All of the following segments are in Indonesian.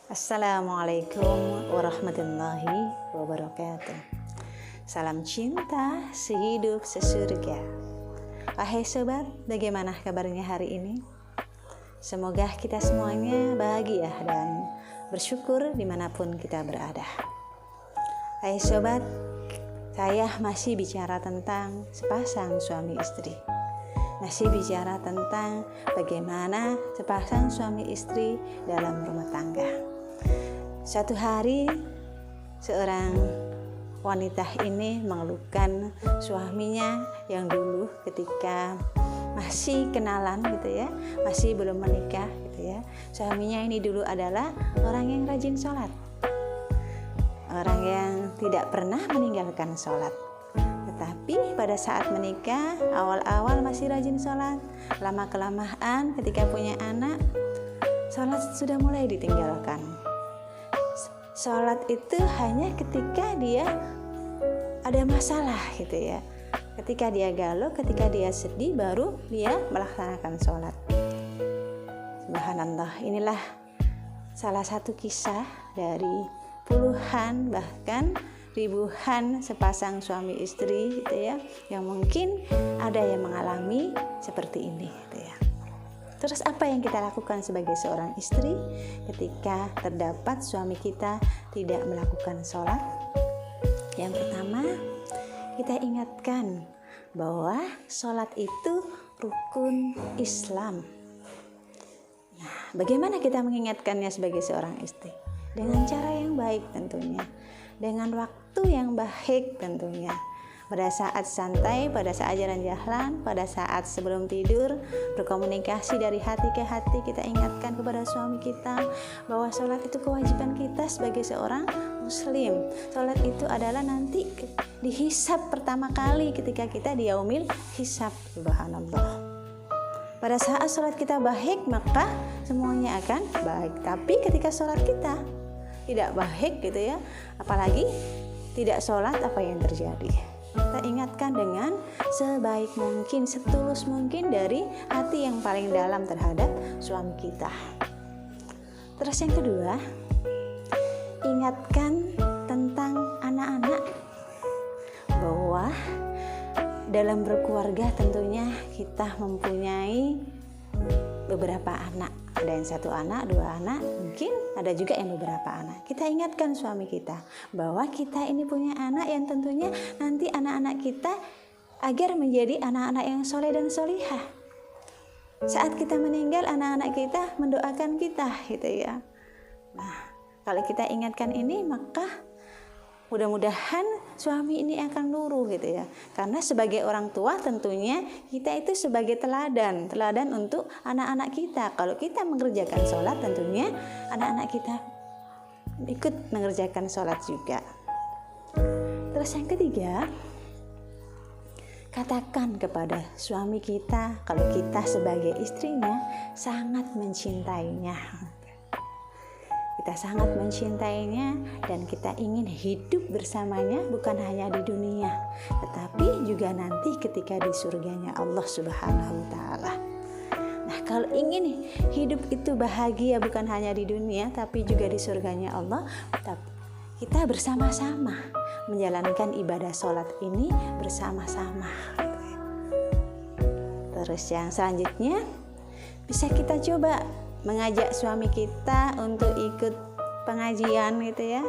Assalamualaikum warahmatullahi wabarakatuh. Salam cinta sehidup sesurga. Wahai sobat, bagaimana kabarnya hari ini? Semoga kita semuanya bahagia dan bersyukur dimanapun kita berada. Hai sobat, saya masih bicara tentang sepasang suami istri. Masih bicara tentang bagaimana sepasang suami istri dalam rumah tangga. Suatu hari seorang wanita ini mengeluhkan suaminya yang dulu ketika masih kenalan gitu ya, masih belum menikah gitu ya. Suaminya ini dulu adalah orang yang rajin sholat, orang yang tidak pernah meninggalkan sholat. Tetapi pada saat menikah, awal-awal masih rajin sholat, lama-kelamaan ketika punya anak, sholat sudah mulai ditinggalkan. Sholat itu hanya ketika dia ada masalah gitu ya. Ketika dia galau, ketika dia sedih, baru dia melaksanakan sholat. Subhanallah, inilah salah satu kisah dari puluhan bahkan ribuan sepasang suami istri gitu ya, yang mungkin ada yang mengalami seperti ini gitu ya. Terus apa yang kita lakukan sebagai seorang istri ketika terdapat suami kita tidak melakukan sholat? Yang pertama, kita ingatkan bahwa sholat itu rukun Islam. Nah, bagaimana kita mengingatkannya sebagai seorang istri? Dengan cara yang baik tentunya, dengan waktu yang baik tentunya. Pada saat santai, pada saat jalan-jalan, pada saat sebelum tidur, berkomunikasi dari hati ke hati, kita ingatkan kepada suami kita bahwa sholat itu kewajiban kita sebagai seorang muslim. Sholat itu adalah nanti dihisab pertama kali ketika kita di yaumil hisab. Subhanallah. Pada saat sholat kita baik, maka semuanya akan baik. Tapi ketika sholat kita tidak baik gitu ya, apalagi tidak sholat, apa yang terjadi? Kita ingatkan dengan sebaik mungkin, setulus mungkin dari hati yang paling dalam terhadap suami kita. Terus yang kedua, ingatkan tentang anak-anak, bahwa dalam berkeluarga tentunya kita mempunyai beberapa anak. Ada yang satu anak, dua anak, mungkin ada juga yang beberapa anak. Kita ingatkan suami kita bahwa kita ini punya anak yang tentunya nanti anak-anak kita agar menjadi anak-anak yang soleh dan solihah. Saat kita meninggal, anak-anak kita mendoakan kita gitu ya. Nah, kalau kita ingatkan ini, maka mudah-mudahan suami ini akan luruh gitu ya. Karena sebagai orang tua tentunya kita itu sebagai teladan untuk anak-anak kita. Kalau kita mengerjakan sholat, tentunya anak-anak kita ikut mengerjakan sholat juga. Terus yang ketiga, katakan kepada suami kita kalau kita sebagai istrinya sangat mencintainya. Kita sangat mencintainya dan kita ingin hidup bersamanya bukan hanya di dunia, tetapi juga nanti ketika di surganya Allah Subhanahu wa Ta'ala. Nah, kalau ingin hidup itu bahagia bukan hanya di dunia tapi juga di surganya Allah, kita bersama-sama menjalankan ibadah sholat ini bersama-sama. Terus yang selanjutnya, bisa kita coba mengajak suami kita untuk ikut pengajian gitu ya,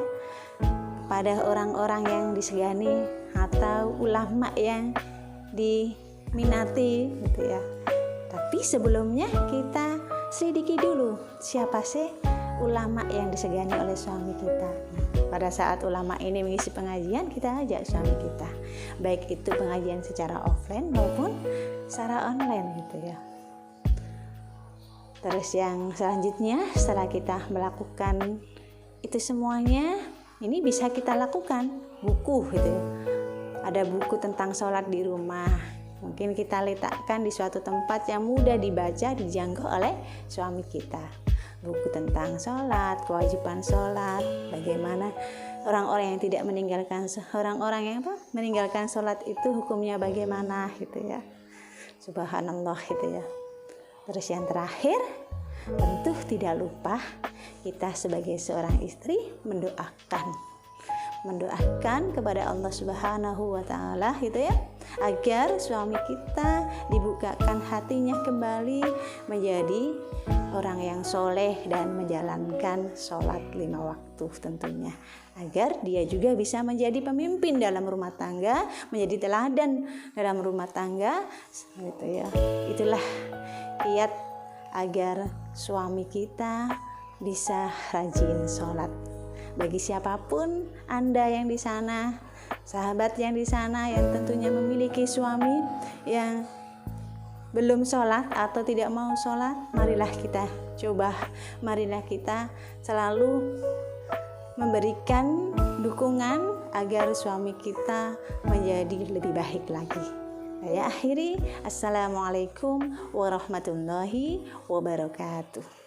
pada orang-orang yang disegani atau ulama yang diminati gitu ya. Tapi sebelumnya kita selidiki dulu siapa sih ulama yang disegani oleh suami kita. Pada saat ulama ini mengisi pengajian, kita ajak suami kita, baik itu pengajian secara offline maupun secara online gitu ya. Terus yang selanjutnya, setelah kita melakukan itu semuanya, ini bisa kita lakukan buku gitu ya. Ada buku tentang sholat di rumah, mungkin kita letakkan di suatu tempat yang mudah dibaca, dijangkau oleh suami kita. Buku tentang sholat, kewajiban sholat, bagaimana orang-orang yang tidak meninggalkan, meninggalkan sholat itu hukumnya bagaimana gitu ya. Subhanallah gitu ya. Terus yang terakhir, tentu tidak lupa kita sebagai seorang istri mendoakan kepada Allah Subhanahu wa taala gitu ya, agar suami kita dibukakan hatinya kembali menjadi orang yang soleh dan menjalankan sholat 5 waktu tentunya, agar dia juga bisa menjadi pemimpin dalam rumah tangga, menjadi teladan dalam rumah tangga gitu ya. Itulah kiat agar suami kita bisa rajin sholat. Bagi siapapun Anda yang di sana, sahabat yang di sana yang tentunya memiliki suami yang belum sholat atau tidak mau sholat, marilah kita coba, marilah kita selalu memberikan dukungan agar suami kita menjadi lebih baik lagi. Saya akhiri, assalamualaikum warahmatullahi wabarakatuh.